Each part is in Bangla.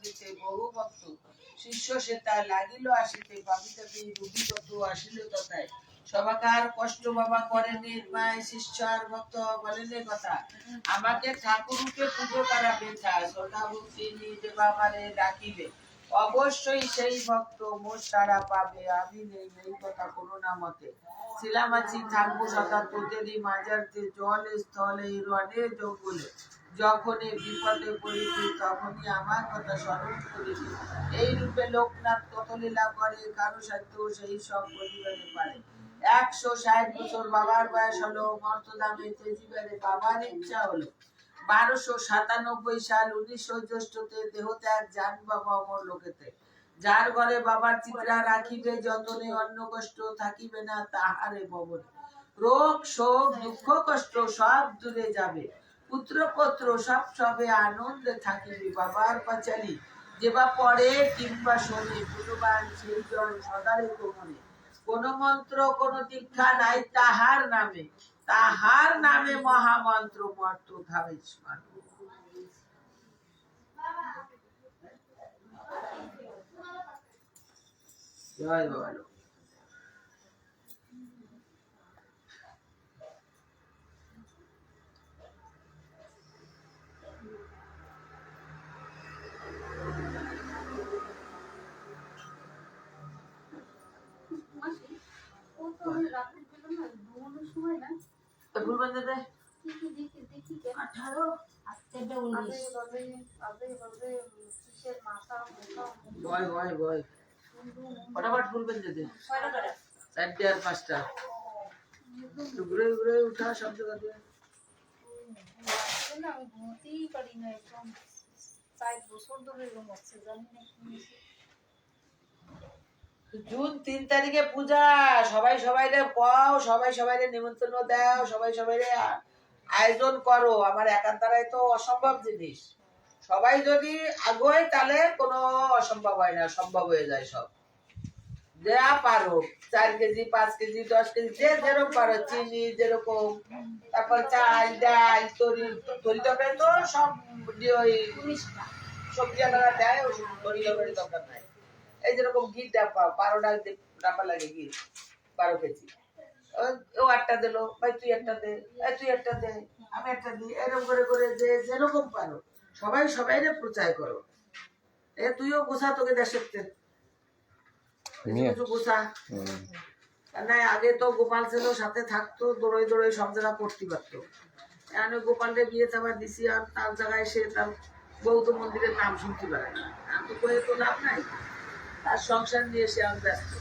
থাকিতে বহু ভক্ত শিষ্য সে তার লাগিল আসিতে ভাবিতে রুগী কত আসিল তথায় সবাকার কষ্ট বাবা করে নির্মায় শিষ্য আর ভক্ত বলেন কথা আমাকে ঠাকুরকে পুজো করা বেথা শ্রদ্ধা ভক্তি নিয়ে বাবারে ডাকিবে অবশ্যই সেই ভক্ত মোর সারা পাবে আমি নেই এই কথা কোনো না মতে ছিলাম আছি থাকবো সদা তোদেরই মাঝারতে জল স্থলে রণে জঙ্গলে যখনই বিপদে পড়িবি তখনই আমার কথা স্মরণ করিবি এই রূপে লোকনাথ কত লীলা করে কারো সাধ্য সেই সব পরিবারে পারে 160 বছর বাবার বয়স হলো মর্তধামে তেজিবারে বাবার ইচ্ছা হলো 1297 সাল 19 জ্যৈষ্ঠতে দেহত্যাগ জান বাবা অমর লোকেতে যার ঘরে বাবার চিত্রা রাখিবে যতনে অন্য কষ্ট থাকিবে না তাহারে ভবনে রোগ শোক দুঃখ কষ্ট সব দূরে যাবে পুত্র পত্র সব সবে আনন্দে থাকিবে বাবার পাঁচালি যেবা পড়ে কিংবা শোনে পুনবান সেই জন সদারে মনে কোন মন্ত্র কোন দীক্ষা নাই তাহার নামে মহামন্ত্র মর্ত ধামে স্মরণ জয় বাবা फटाफट फुल बन देते 4 और 5টা ঘুরে ঘুরে উঠা শব্দ করতে না আমি ঘুমোতেই পারি না একদম 4 বছর ধরে এরকম হচ্ছে জানি না কি জুন 3 তারিখে পূজা সবাই সবাইরে পাও সবাই সবাইরে নিমন্ত্রণ দাও সবাই সবাইরে আয়োজন করো আমার একার দ্বারাই তো অসম্ভব জিনিস সবাই যদি আগে তাহলে কোনো অসম্ভব হয় না সম্ভব হয়ে যায় সব যা পারো 4 কেজি 5 কেজি 10 কেজি যে যেরকম পারো চিনি যেরকম তারপর চাল ডাল তরি তরকারি তো সব ওই সবজি আলাদা দেয় ওই তরকারি দরকার নাই এই যেরকম ঘি ডাব্বা 12টা ডাব্বা লাগে ঘি 12 কেজি ও একটা দিলো ভাই তুই একটা দে তুই একটা দে আমি একটা দিই এরকম করে করে যে যেরকম পারো সবাই সবাইরে প্রচার করো তুইও গোসা তোকে দেশের আগে তো গোপাল ছিল সাথে থাকতো দৌড়ে দৌড়ে সব জায়গা করতে পারতো এখন গোপালকে বিয়ে চাপা দিছি আর তার জায়গায় সে তার বৌদ্ধ মন্দিরের নাম শুনতে পারে না আমি তো কয়ে তো লাভ নাই তার সংসার নিয়ে সে আমি ব্যস্ত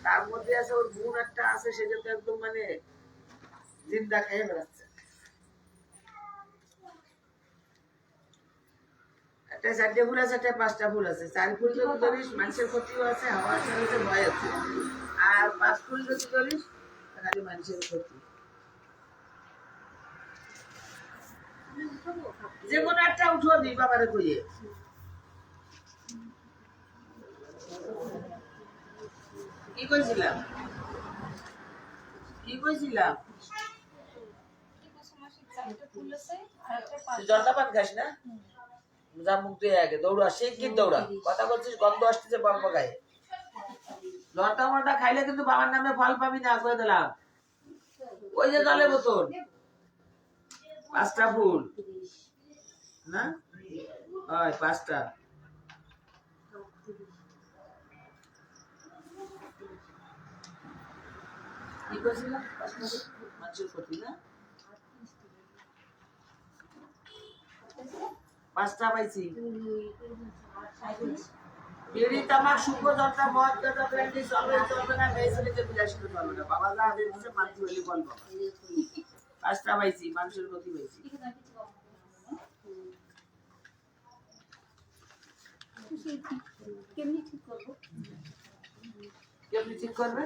তার মধ্যে আছে ওর বোন একটা আছে সেটা তো একদম মানে জিন্দা খেয়ে বেড়াচ্ছে একটা 4টে ফুল আছে একটা 5টা ফুল আছে 4 ফুল যদি ধরিস মানুষের ক্ষতিও আছে হাওয়া চলছে ভয় আছে আর 5 ফুল যদি ধরিস তাহলে মানুষের ক্ষতি যে কোনো একটা উঠো নি বাবারে কইয়ে কি কইছিলাম জলটা পান খাস না যা মুখ দিয়ে আগে দৌড়া শিগগির দৌড়া কথা বলছিস গন্ধ আসতেছে বাবা গায়ে লটা মটা খাইলে কিন্তু বাবার নামে ফল পাবি না কয়ে দিলাম ওই যে জলের বোতল 5টা ফুল না হয় 5টা কি করছিলাম মানুষের ক্ষতি না 5টা পাইছি বিড়ি তামাক শুক্র যন্ত্র মদ গাঁজা ব্র্যান্ডি চলবে চলবে না মেয়ে ছেলেকে বিলাসিত চলবে না বাবা যা আদেশ দিচ্ছে মানতে হলে বল বাবা 5টা পাইছি মানুষের ক্ষতি পাইছি কেমনি ঠিক করবো কেমনি ঠিক করবে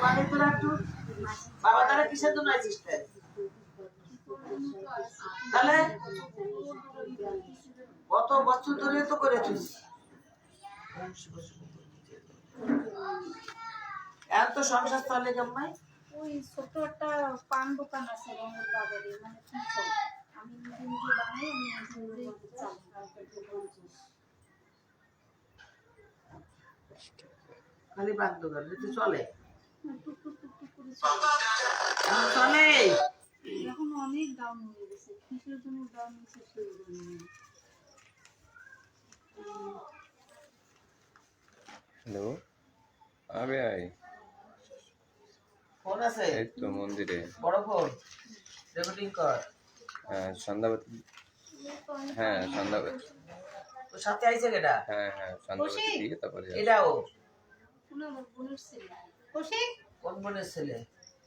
পানি তোলা একটু বাবা তারা কিসের জন্য আছিস তাহলে কত বছর ধরে তো করেছিস এত সংসার চলে কেমন ওই ছোট একটা পান দোকান আছে রঙের বাজারে মানে আমি নিজে নিজে বানাই, আমি নিজে নিজে চালাই। খালি বাধ্য করে তো চলে, টুক টুক টুক টুক করে চলে। চলে। এখন অনেক ডাউন হয়ে গেছে, কিসের জন্য ডাউন হয়েছে সেই জন্য। হ্যালো, আবে আয়। ফোন আছে এই তো মন্দিরে। বড় ফোন, রেকর্ডিং কর। হ্যাঁ সন্ধ্যাবাতি, হ্যাঁ সন্ধ্যাবাতি, তো সাথে আইছে কেডা? হ্যাঁ হ্যাঁ সন্ধ্যাবাতি দিয়ে তারপরে যাবো। এটাও শোনো, আমার বোনের ছেলে কৌশিক, কোন বোনের ছেলে?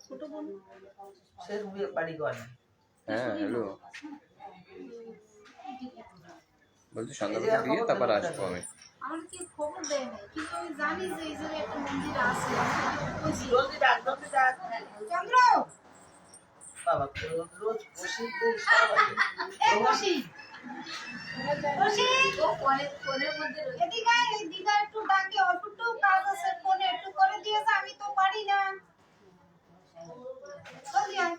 ছোট বোন। সে বাড়ি করে। হ্যাঁ হ্যালো, বলছি সন্ধ্যাবাতি এই যে দিয়ে খবর তারপর দেবো আসবো আমি। আমার কি খবর দেয় না, কিন্তু আমি জানি যে এই জায়গায় একটা মন্দির আছে। জলদি ডাক, জলদি ডাক। চন্দ্র, বাবা রোজ রোজ বসিদের সবাই এই কৌশিক, কৌশিক, ও ফোনের মধ্যে এদিকে আয়, এই দিদা একটু ডাকে, অল্প একটু কাজ আছে ফোনে, একটু করে দিয়েছে, আমি তো পারি না। জলদি আয়।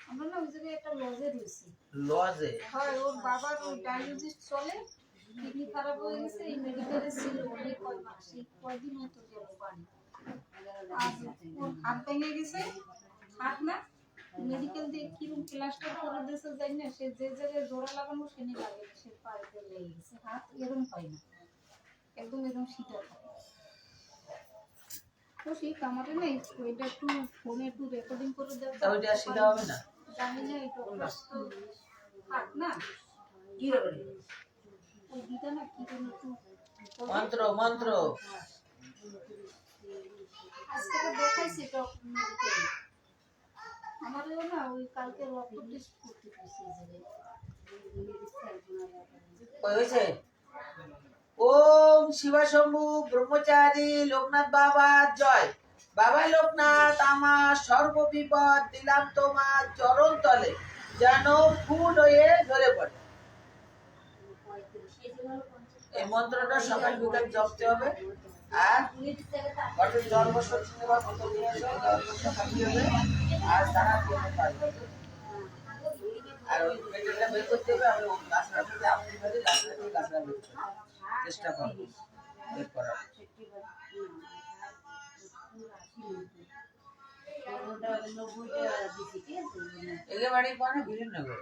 আমরা না ওই জায়গায় একটা লজে রয়েছি। লজে? হয়, ওর বাবার ওই ডায়ালিসিস চলে, কিডনি খারাপ হয়ে গেছে, এই মেডিকেলে ছিল অনেক কয় মাস, এই কয়দিন হয়তো গেল বাড়ি। আর ওর হাত ভেঙে গেছে, হাত না, মেডিকেল দিয়ে কিরম প্লাস্টার করে দিয়েছে জানি না, সে যে জায়গায় জোড়া লাগানো সেনি লাগে, সে পায়েতে লেগে গেছে, হাত এরম হয় না, একদম এরম সিধা থাকে। তো সেই কামারে নেই, ওইটা একটু ফোনে একটু রেকর্ডিং করে দেওয়া। তা ওইটা সিধা হবে না? জানি না, এটা তো হাত না, কি রেকর্ডিং? ওই দিদা না কি যেন একটু মন্ত্র মন্ত্র আজকে দেখাইছি তো মেডিকেলে। আমারও না ওই কালকে রক্ত টেস্ট করতে গেছি কই হয়েছে? ওম শিবা শম্ভু ব্রহ্মচারী লোকনাথ বাবা জয়। বাবা লোকনাথ, আমার সর্ব বিপদ দিলাম তোমার চরণ তলে, যেন ফুল হয়ে ঝরে পড়ে। এই মন্ত্রটা সকাল বিকাল জপতে হবে। আর ঘরের জল বসো বা বোতল নিয়ে এসো, জল বসো খালি হবে। আর সারা দিন পারবে। আর ওই পেটেটা বের করতে হবে। আমি গাছটা থেকে আপনি ধরে গাছটা থেকে গাছটা বের করতে চেষ্টা করবো বের করার। এগে বাড়ি কোন বিরিনগর?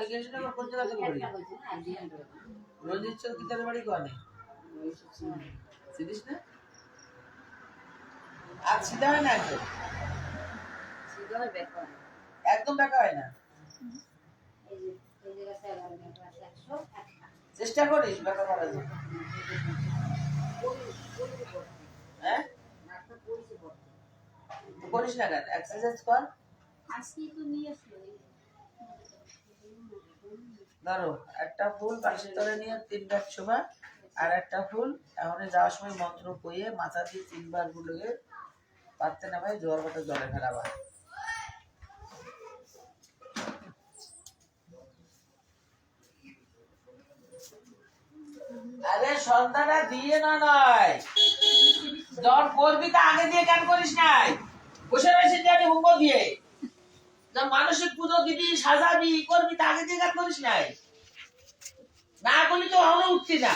এই কৃষ্ণনগর কোন জায়গা থেকে বাড়ি? রঞ্জিত চৌক কিতার বাড়ি কোন? চিনিস না? আর সিধা হয় না একদম? একদম দেখা হয় না? চেষ্টা করিস দেখা করার জন্য। হ্যাঁ করিস না কেন? এক্সারসাইজ কর। আজকে তো নিয়ে আসলো। ধরো একটা ফুল পাশের তলে নিয়ে 3 ভাগ শোভা, আর একটা ফুল এখন যাওয়ার সময় মন্ত্র কইয়ে মাথা দিয়ে 3 বার গুলোকে পাততে না ভাই, জোয়ার বাটা জলে ফেলাবা। আরে সন্ধ্যাটা দিয়ে না নয়, জ্বর করবি তা আগে দিয়ে কেন করিস নাই? বসে রয়েছে জানি হুঙ্গ দিয়ে মানসিক পুজো দিবি, সাজাবি, করবি তা আগে দিয়ে কেন করিস নাই? না করলি তো এখনো উঠতি না।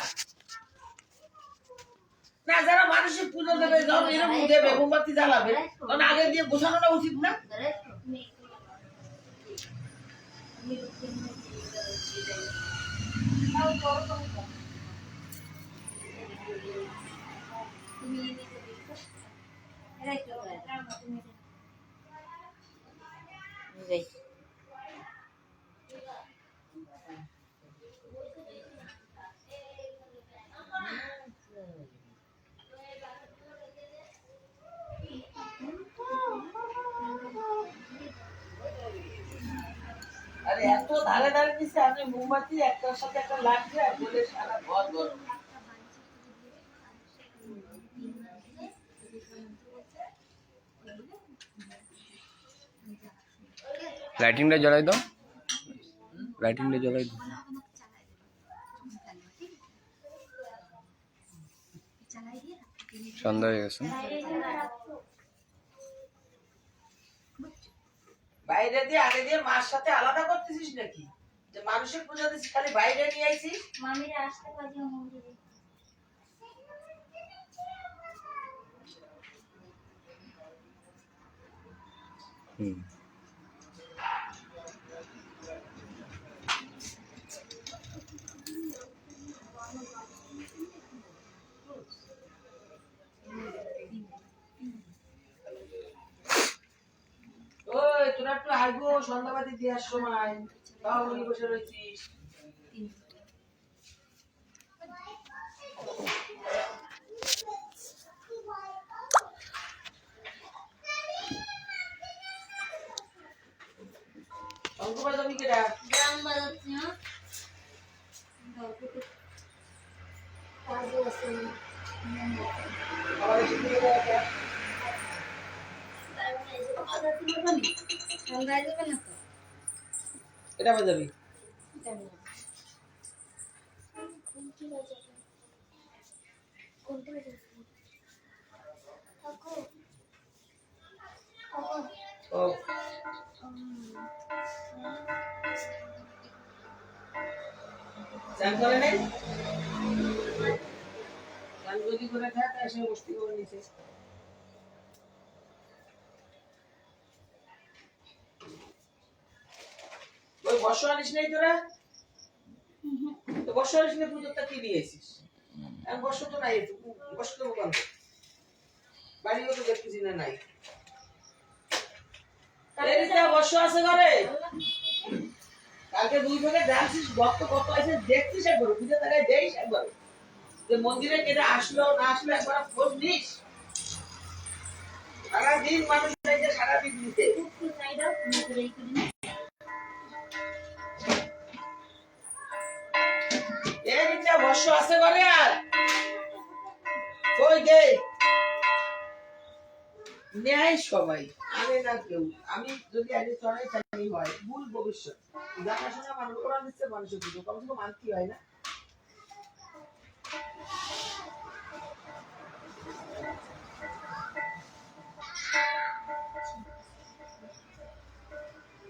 না যারা মানসিক পুজো দেবে, যখন এরকম দেবে, মোমবাতি জ্বালাবে, তখন আগে দিয়ে গোছানোটা উচিত না? আরে এত ধারে ধারে দিচ্ছে, আপনি মোমবাতি একটার সাথে একটা লাগছে আর বলে সারা ঘর গরম। লাইটিংটা জ্বালাই দাও, লাইটিংটা জ্বালাই দাও। সন্ধ্যা হয়ে গেছে। বাইরে দিয়ে আগে দিয়ে মার সাথে আলাদা করতেছিস নাকি? যে মানুষের পূজা দিচ্ছিস খালি বাইরে নিয়ে আইছিস? মামিরা আসতে পারছে মন্দিরে। হুম। ওই তোরা একটু আইগো সন্ধ্যাবাতি দেওয়ার সময়, তাও ওই বসে রয়েছিস। অঙ্কবার যাবি কেডা? গ্রাম বাজাচ্ছি না কাজে আছে আবার এসে দিয়ে দেওয়া একটা। বাজাতে পারবো না সন্ধ্যায় যাবে না তো কেডা বাজাবি? কোনটি বাজাবে কোনটি বাজাবে কাকু কাকু ও চান করে নাই? চান যদি করে খায় তা এসে বসতি করে নিছে। ওই বর্ষ আনিস নাই তোরা? তো বর্ষ আনিস না, পুজোরটা কি নিয়েছিস? এখন বর্ষ তো নাই, বর্ষ তো বোকান বাড়িও তো দেখতেছি না নাই। এদিকে বর্ষ আছে ঘরে? কালকে 2 থেকে জানছিস ভক্ত কত আছে দেখছিস একবার, পুজো তাকায় দেখিস একবার যে মন্দিরে কেটে আসলো না আসলো একবার খোঁজ নিস। সারাদিন মানুষ চাইছে সারা পৃথিবীতে। এদিকে বর্ষ আছে ঘরে আর কই গে নেয় সবাই, আনে না কেউ। আমি যদি আগে চড়াই তাই হয় ভুল ভবিষ্যৎ। দেখাশোনা মানুষ ওরা দিচ্ছে, মানুষের পুজো কমসে কম মানতে হয় না?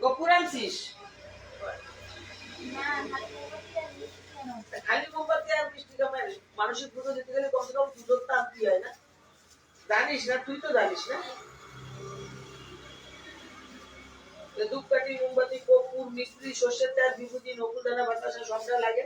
কপুর আনছিস? খালি মোমবাতি আর মিষ্টি কামাই মানুষের পুজো দিতে গেলে কমসে কম পুজোর তো আনতে হয় না? জানিস না? তুই তো জানিস না? ধূপকাঠি, মোমবাতি, কপুর, মিস্ত্রি, সর্ষের তেল, বিভূতি, নকুলদানা, বাতাসা সবটা লাগে।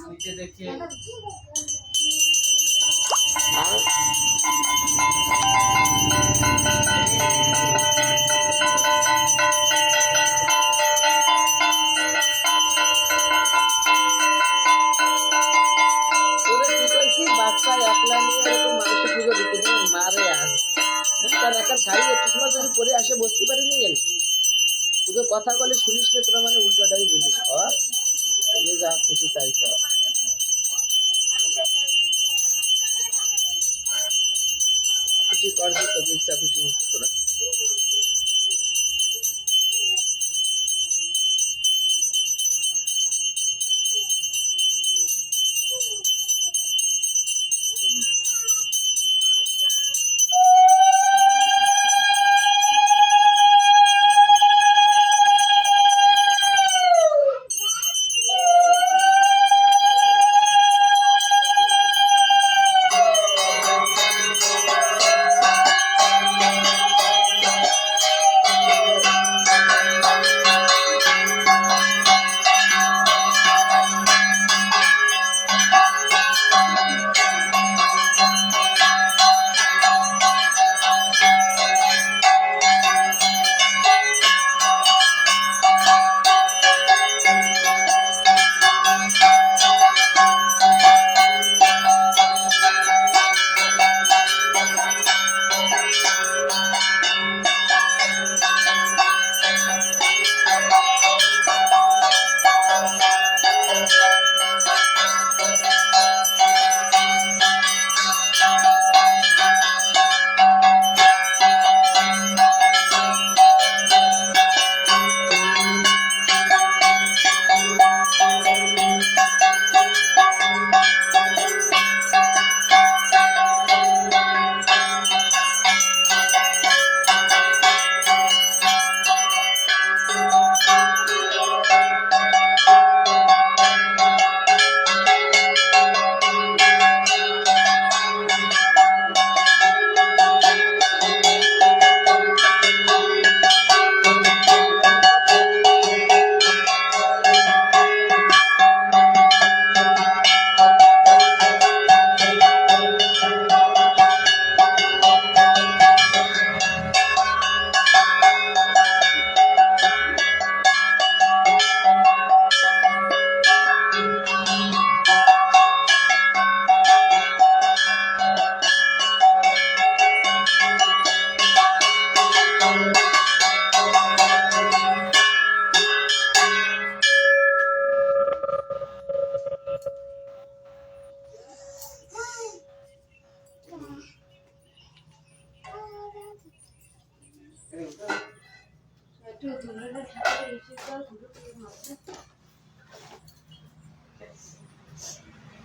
নিচে দেখে বাচ্চা একলা নিয়ে এরকম মানুষের পুজো দিতে মারে আর তার একটা শাড়ি একটু সময় যদি পরে আসে বসতে পারিনি পুজো কথা বলে শুনিস না তোরা মানে উল্টাটাই বুঝিস কর তবে যা খুশি তাই কর খুশি করবি তবে ইচ্ছা খুশি মতো তোরা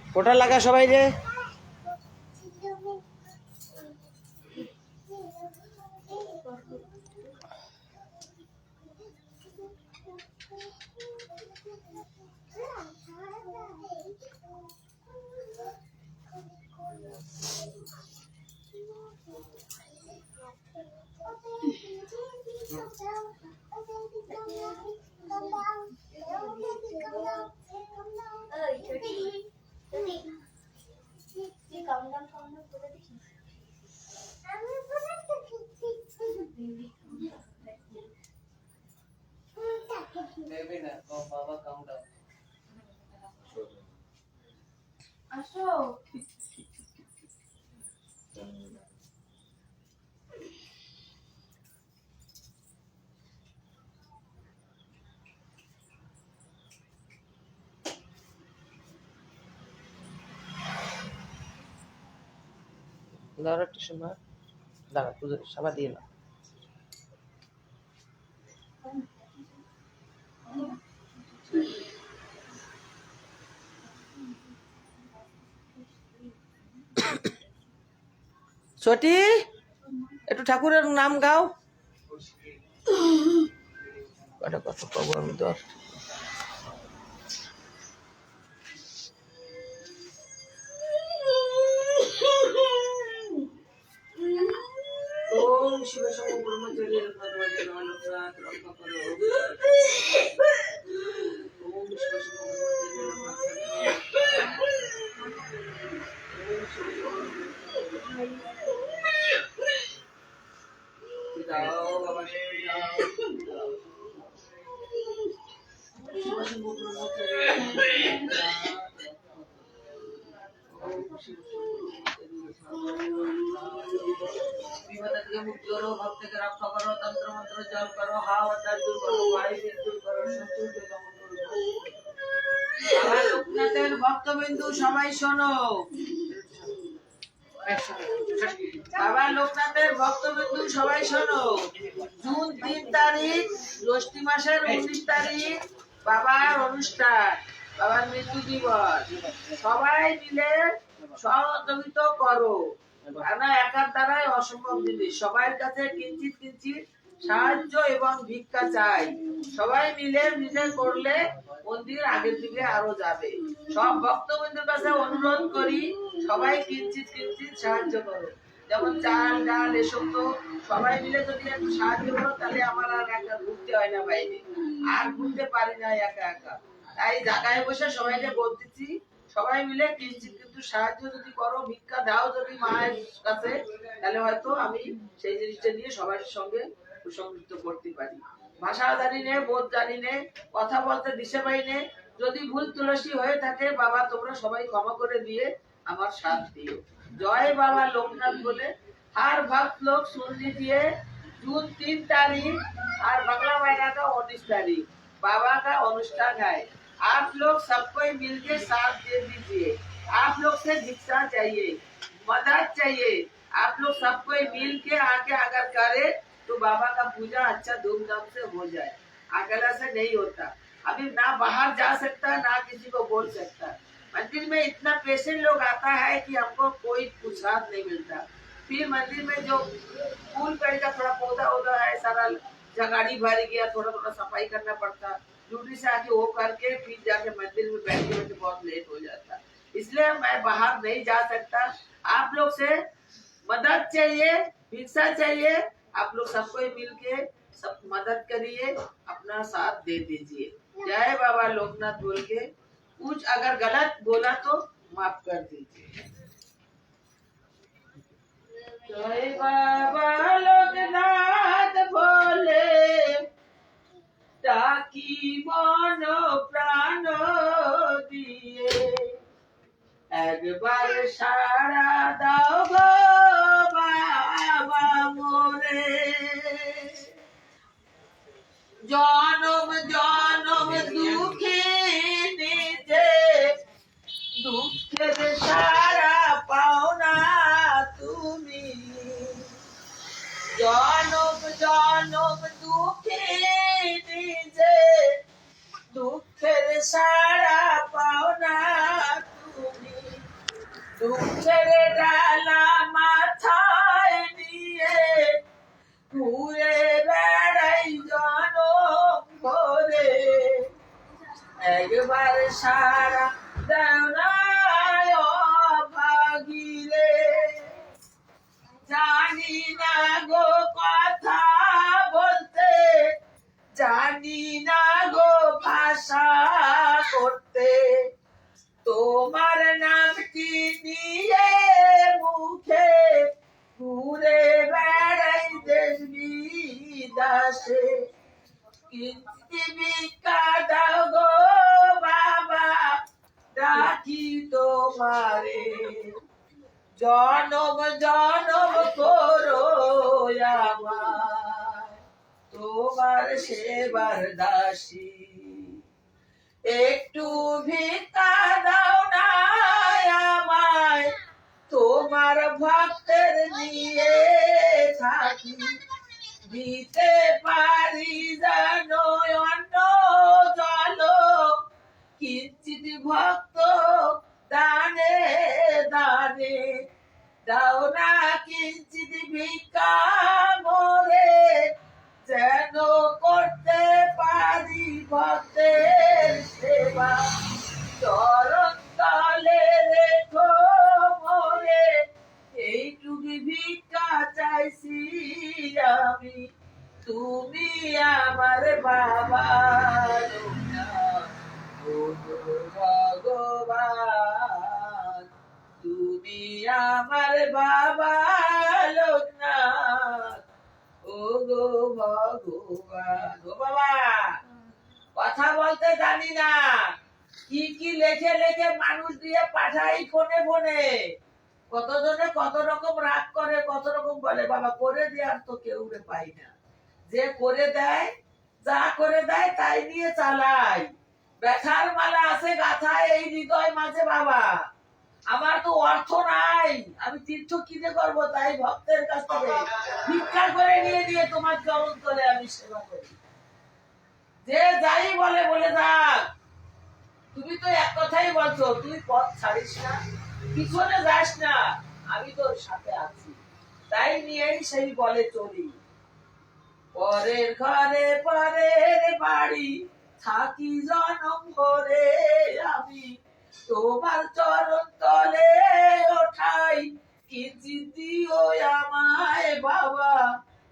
কোটা লাগা সবাই রে বাবা কাউন্টার আসো দাঁড়া একটু সময় দাঁড়া পুজো সভা দিয়ে না ছোটি একটু ঠাকুরের নাম গাও কটা কথা পাবো আমি তো ওম শিব শম্ভু ব্রহ্মচারী রক্ষা করো ওম শিব শম্ভু विपद থেকে মুক্তি করো, ভক্ত থেকে রক্ষা করো, তন্ত্র মন্ত্র জপ করো, হাওয়া তার দূর করো, বায়ু দূর করো, শত্রুকে দমন করো। বাবা লোকনাথের ভক্তবিন্দু সবাই শোনো। বাবা লোকনাথের ভক্তবিন্দু সবাই শোনো। জুন 3 তারিখ জ্যৈষ্ঠ মাসের 19 তারিখ বাবার অনুষ্ঠান, বাবার মৃত্যু দিবস। সবাই মিলে সহযোগিতা করো, কেন একার দ্বারাই অসম্ভব জিনিস। সবার কাছে কিঞ্চিত কিঞ্চিত সাহায্য এবং ভিক্ষা চাই। সবাই মিলে মিলে করলে মন্দির আগের দিকে আরো যাবে। সব ভক্তবৃন্দের কাছে অনুরোধ করি, সবাই কিঞ্চিত কিঞ্চিত সাহায্য করো। যেমন চাল ডাল এসব তো সবাই মিলে যদি একটু সাহায্য করো, তাহলে আমার আর একা ঘুরতে হয় না বাইরে, আর ঘুরতে পারি না একা একা। তাই জায়গায় বসে সবাইকে বলতেছি, সবাই মিলে কিঞ্চিত কিন্তু সাহায্য যদি করো, ভিক্ষা দাও যদি মায়ের কাছে, তাহলে হয়তো আমি সেই জিনিসটা নিয়ে সবার সঙ্গে সুসংযুক্ত করতে পারি। ভাষা জানি নে, বোধ জানি নে, কথা বলতে দিশে পাই নে। যদি ভুল তুলসী হয়ে থাকে বাবা তোমরা সবাই ক্ষমা করে দিয়ে আমার সাথ দিও। জয় बाबा लोकनाथ बोले हर भक्त लोग सुन लीजिए। जून 3 तारीख और बंगला महीना का 19 तारीख बाबा का अनुष्ठान है। आप लोग सबको मिलके साथ दे दीजिए। आप लोग से भिक्षा चाहिए, मदद चाहिए। आप लोग सबको मिल के आके अगर करे तो बाबा का पूजा अच्छा धूमधाम से हो जाए। अकेला से नहीं होता। अभी ना बाहर जा सकता, ना किसी को बोल सकता। मंदिर में इतना पेशेंट लोग आता है कि हमको कोई पूछताछ नहीं मिलता। फिर मंदिर में जो फूल पेड़ का थोड़ा पौधा होता है, सारा जगाड़ी भर गया, थोड़ा थोड़ा सफाई करना पड़ता। ड्यूटी से आके वो करके फिर जाके मंदिर में बैठे बैठे बहुत लेट हो जाता। इसलिए मैं बाहर नहीं जा सकता। आप लोग से मदद चाहिए, भिक्षा चाहिए। आप लोग सबको मिल के सब मदद करिए, अपना साथ दे दीजिए। जय बाबा लोकनाथ बोल के कुछ अगर गलत बोला तो माफ कर दीजिए। जय बाबा लोकनाथ बोले ताकि मन प्राण दिए एक बार सारा दाओ गो बाबा मोरे। জনম জনম দুঃখী নিজে দুঃখের সারা পাওনা তুমি। জনম জনম দুঃখী নিজে দুঃখের সারা পাওনা তুমি। দুঃখের ডালা মাথায় নিয়ে ঘুরে বেড়াই জনম ভরে। একবার সারা দেওনায় ভাগিরে। জানি না গো কথা বলতে, জানি না গো ভাষা করতে। তোমার নামটি নিয়ে মুখে ঘুরে বেড়াই দেশ বিদেশে। কিঞ্চিত ভিক্ষা দাও গো বাবা, ডাকি তোমারে। জনম জনম করো আমায় তোমার সেবার দাসী। একটু ভিক্ষা দাও না আমায়, তোমার ভক্তের নিয়ে থাকি। দিতে পারি জানো অন্ন জল, কিঞ্চিত ভক্ত দানে দানে। দাও না কিঞ্চিত ভিক্ষা মোরে, যেন করতে পারি ভক্তের সেবা। চরণ তলে রেখো মোরে, এইটুকু ভিক্ষা চাইছি আমি। তুমি আমার বাবা লোকনাথ, ও ভগবান। তুমি আমার বাবা লোকনাথ, ও গো ভগবান। ও বাবা কথা বলতে জানি না, কি কি লেখে লেখে মানুষ দিয়ে পাঠাই ফোনে ফোনে। কতজনে কত রকম রাগ করে, কত রকম বলে, বাবা করে দেওয়ার তো কেউ রে পাই না। যে করে দেয়, যা করে দেয় তাই নিয়ে চালাই। ব্যথার মালা আছে গাথায় এই হৃদয় মাঝে বাবা। আমার তো অর্থ নাই, আমি তীর্থ কিনে করবো, তাই ভক্তের কাছ থেকে ভিক্ষা করে নিয়ে দিয়ে তোমার চরণ তলে আমি সেবা করি। যে যাই বলে বলে যাক, তুমি তো এক কথাই বলছো, তুই পথ ছাড়িস না, পিছনে যাস না, আমি তোর সাথে আছি, তাই নিয়েই সেই বলে চলি। পরের ঘরে পরের বাড়ি থাকি জনম ভরে, আমি তোমার চরণ তলে ওঠাই, কিঞ্চিৎ দিও আমায় বাবা,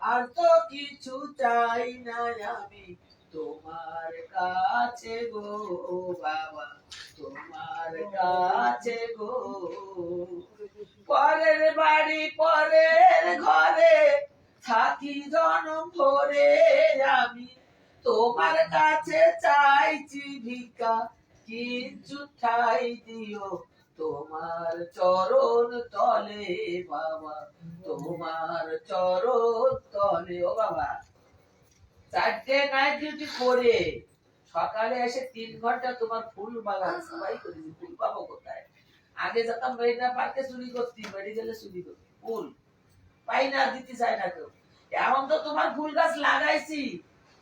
আর তো কিছু চাই না আমি তোমার কাছে গো বাবা, তোমার কাছে গো। পরের বাড়ি পরের ঘরে থাকি জনম ভরে, আমি তোমার কাছে চাইছি ভিক্ষা, কিছু ঠাই দিও তোমার চরণ তলে বাবা, তোমার চরণ তলে। ও বাবা, 4টে নাইট ডিউটি করে সকালে এসে 3 ঘন্টা তোমার ফুল বাগান সবাই করেছি। ফুল পাবো কোথায়? আগে যেতাম মেরিনা পার্কে চুরি করতি, মেডিকেলে চুরি করতি, ফুল পাই না, দিতে চায় না কেউ। এখন তো তোমার ফুল গাছ লাগাইছি,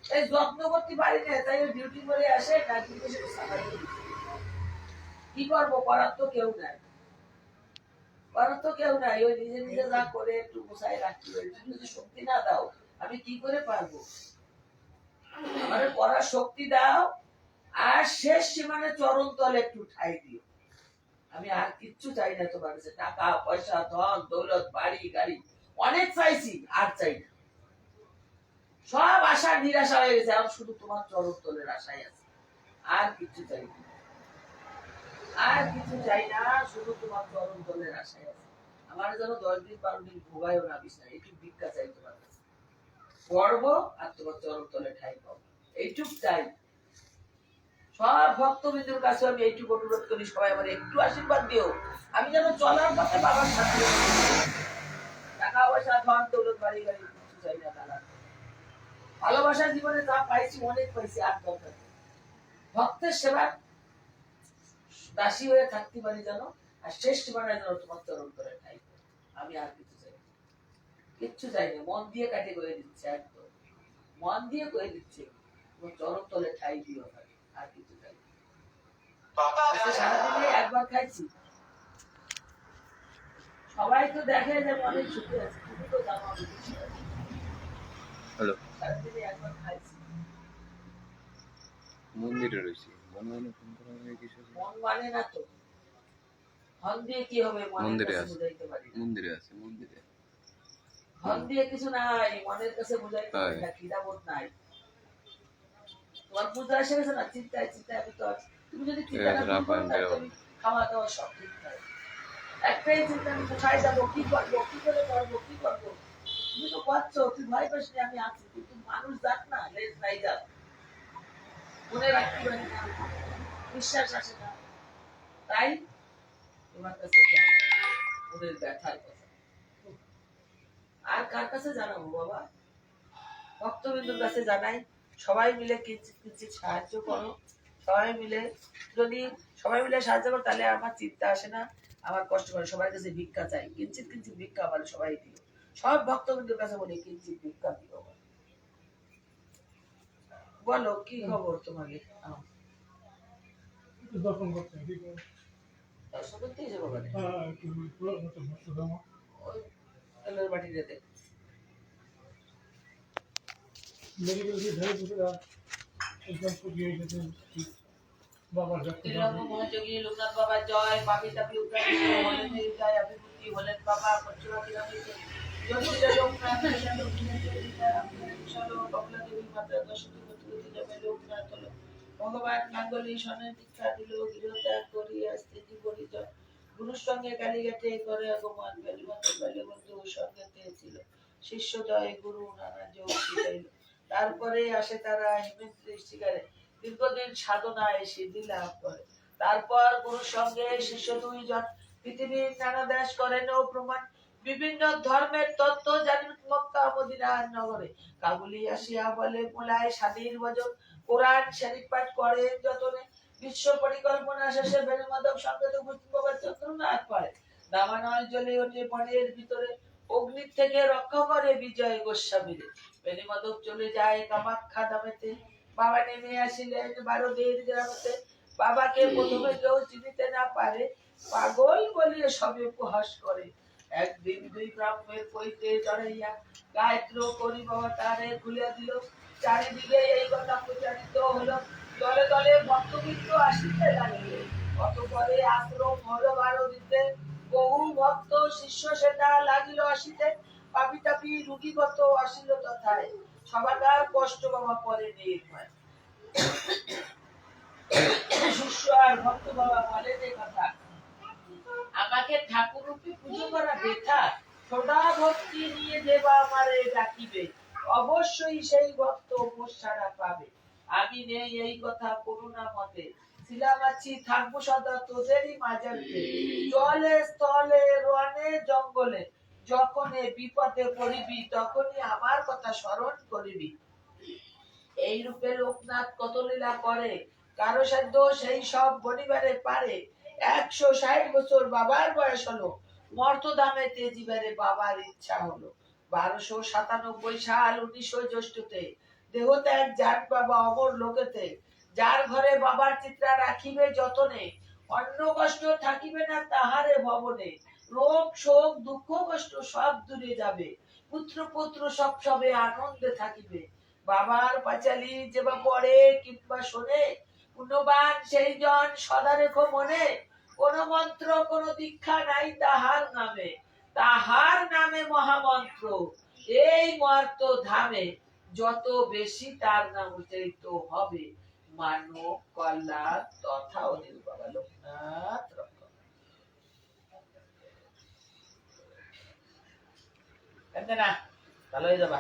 এই যত্ন করতে পারি না, তাই ডিউটি করে আসে না, কি করবো, করার তো কেউ নাই, করার তো কেউ নাই। ওই নিজে নিজে যা করে একটু গোছায় রাখতে পারি। তুমি যদি শক্তি না দাও আমি কি করে পারবো? আমার করার শক্তি দাও, আর শেষ সীমানে চরণ তলে একটু ঠাই দিও। আমি আর কিচ্ছু চাই না তোমার কাছে, টাকা পয়সা ধন দৌলত বাড়ি গাড়ি অনেক চাইছি, আর চাই না। সব আশা নিরাশা হয়ে গেছে, এখন শুধু তোমার চরণ তলের আশাই আছে, আর কিছু চাই না, আর কিছু চাই না, শুধু তোমার চরণ তলের আশাই আছে। আমার যেন 10 দিন 12 দিন ভোগায়ও না বিছনা, একটু ভিক্ষা চাই তোমার কাছে, পড়বো আর তোমার চরণ তলে ঠাই পাবো, এইটুক চাই। সব ভক্তবৃন্দের কাছে আমি এইটুকু অনুরোধ করি, সবাই আমার একটু আশীর্বাদ দিও, আমি যেন চলার পথে বাবার সাথে। টাকা পয়সা ধন দৌলত বাড়ি গাড়ি কিছু চাই না দাদা। ভালোবাসা জীবনে যা পাইছি অনেক পাইছি, আর দরকার নেই। ভক্তের সেবা দাসী হয়ে থাকতে পারি যেন, আর শেষ জীবনে যেন তোমার চরণ করে ঠাই। আমি আর কিছু চাই না, কিচ্ছু চাই না, মন দিয়ে কাটে করে দিচ্ছে, একদম মন দিয়ে করে দিচ্ছে, তোমার চরণ তলে ঠাই দিও, আর কিছু চাই না। সারাদিনে একবার খাইছি, সবাই তো দেখে যে অনেক ছুটি আছে, তুমি তো জানো আমি খুশি আছি। হ্যালো, সারাদিনে একবার খাইছি। মন্দিরে রয়েছি, মন মানে ফোন করা হয় কিছু? মন মানে না তো, মন দিয়ে কি হবে? মন্দিরে কাছে আছে, বুঝাইতে পারি না। মন্দিরে আছে, মন্দিরে মন দিয়ে কিছু নাই, মনের কাছে বুঝাইতে পারি না, খিদাবোধ নাই। তোমার পূজা এসে গেছে না, চিন্তায় চিন্তায় আমি তো আছি। তুমি যদি চিন্তা না করো তাহলে তুমি খাওয়া দাওয়া সব ঠিক থাকে। একটাই চিন্তা, আমি কোথায় যাবো, কি করবো, কি করে করবো, কি করবো। তুমি তো পাচ্ছো, তুই ভয় পাস না, আমি আছি, কিন্তু মানুষ যাক না, লেট নাই যাক, মনে রাখতে পারি না, বিশ্বাস আসে না, তাই তোমার কাছে জানাই ওদের ব্যথার কথা। আর কার কাছে জানাবো বাবা? ভক্তবৃন্দুর কাছে জানাই, সবাই মিলে কিঞ্চিৎ কিঞ্চিৎ সাহায্য করো। সবাই মিলে যদি সবাই মিলে সাহায্য করো তাহলে আমার চিন্তা আসে না, আমার কষ্ট করে সবার কাছে ভিক্ষা চাই, কিঞ্চিৎ কিঞ্চিৎ ভিক্ষা বলে সবাই দিও। সব ভক্তবৃন্দুর কাছে বলি কিঞ্চিৎ ভিক্ষা দিও। বলো কি খবর তোমাদের? দর্শন করতে দর্শন করতেই যাবো মানে ওই তেলের বাটিতে দেখ মেডিকেল একদম ফুটিয়ে গেছে বাবার তিলক মহাযোগী লোকনাথ বাবা জয়, পাপি তাপি উত্তরাধিষ্ঠ হলেন জয়, অভিভূতি হলেন বাবা, কচ্ছুরা বিরামিত জ্যোতিরা লোকনাথ চলো, কমলা দেবী মাতা দশটি প্রতিপতি যাবে লোকনাথ হলো। ভগবান গাঙ্গুলি সনের দীক্ষা দিল, গৃহত্যাগ করিয়া স্থিতি পরিচয়, গুরুর সঙ্গে কালীঘাটে করে আগমন, বেলিমন্ত্র বেলিবন্ধু সঙ্গেতে ছিল, শিষ্য জয় গুরু নানা যোগ শিখাইল। তারপরে আসে তারা হিমেন্দ্র শিকারে, দীর্ঘদিন সাধনায় সিদ্ধি লাভ করে। তারপর গুরুর সঙ্গে শিষ্য দুইজন পৃথিবীর নানা দেশ করেন ও প্রমাণ বিভিন্ন ধর্মের তত্ত্ব জানেন। মক্কা মদিনার নগরে কাবুলি আসিয়া বলে মোলায় স্বাধীন ভজন কোরআন শরীফ পাঠ করে যতনে বিশ্ব পরিকল্পনা শেষে বেনুমাধব সঙ্গে চন্দ্রনাথ পায় দামানল জ্বলে ওঠে মনের ভিতরে অগ্নির থেকে রক্ষা করে বিজয় গোস্বামীরে। বেনুমাধব চলে যায় কামাখ্যা ধামেতে বাবা নেমে আসিলেন ভারতের গ্রামেতে। বাবাকে প্রথমে কেউ চিনিতে না পারে পাগল বলিয়ে সবে উপহাস করে। একদিন দুই ব্রাহ্মের পৈতে চড়াইয়া গায়ত্র করি বাবা তারে খুলে দিল। চারিদিকে এই কথা প্রচারিত হলো দলে দলে ভক্তবৃন্দ আসিতে লাগিল। অতঃপরে আশ্রম হলো ভারতীতে বহু ভক্ত শিষ্য সেটা লাগিল আসিতে। পাপি তাপি রুগীগত আসিল তথায় সবাকার কষ্ট বাবা পরে নির্ভয়। শিষ্য আর ভক্ত বাবা বলেন এই কথা আমাকে ঠাকুর রূপে পুজো করা বৃথা সদা ভক্তি নিয়ে দেবা আমারে ডাকিবে অবশ্যই সেই ভক্ত মোর সাড়া পাবে। আমি নেই এই কথা করুণা মতে ছিলাম আছি থাকবো সদা তোদেরই মাঝাতে জলে স্থলে রনে জঙ্গলে যখনই বিপদে পড়িবি তখনই আমার কথা স্মরণ করিবি। এই রূপে লোকনাথ কত লীলা করে কারো সাধ্য সেই সব বনিবারে পারে। 160 বছর বাবার বয়স হলো মর্তধামে তেজিবারে বাবার ইচ্ছা হলো। 1297 সাল 19 জ্যৈষ্ঠতে দেহ ত্যাগ যান বাবা অমর লোকেতে। যার ঘরে বাবার চিত্রা রাখিবে যতনে অন্য কষ্ট থাকিবে না তাহারে ভবনে। রোগ শোক দুঃখ কষ্ট সব দূরে যাবে পুত্র পুত্র সব সবে আনন্দে থাকিবে। বাবার পাঁচালি যেবা পড়ে কিংবা শোনে পুণ্যবান সেই জন সদা রেখো মনে। কোন মন্ত্র কোন দীক্ষা নাই তাহার নামে মহামন্ত্র। এই মর্ত ধামে যত বেশি তার নাম উচ্চারিত হবে মানব কল্যাণ তথা অনিল বাবা লোকনাথ রক্ষক। না ভালো হয়ে যাবা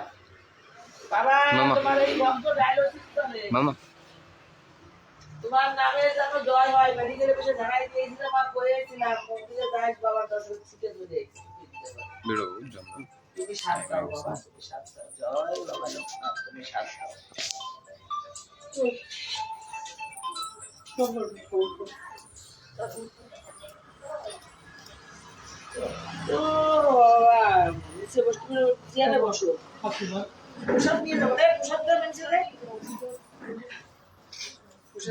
বাবা। তোমার এই ভক্ত ডায়ালিসিস চলে মামা তোমার নামে যেন জয় হয়। মেডিকেলে বসে ধারাই দিয়েছিলাম আর করেছিলাম মন্দিরে দাস বাবা দর্শন শিখে ধরে বেরো জন্য তুমি সাত দাও বাবা তুমি সাত দাও জয় বাবা লোকনাথ তুমি সাত দাও। ও বাবা নিচে বসে তুমি চেয়ারে বসো প্রসাদ নিয়ে যাবো রে প্রসাদ দেবেন ছেলে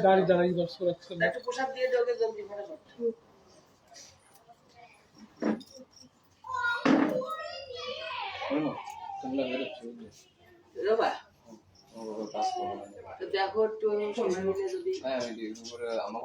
গাড়ি দাঁড়াই দশ রাখছে একটু প্রসাদ দিয়ে দেওয়া জলদি করে দেখো একটু সময় মিলে যদি হ্যাঁ আমাকে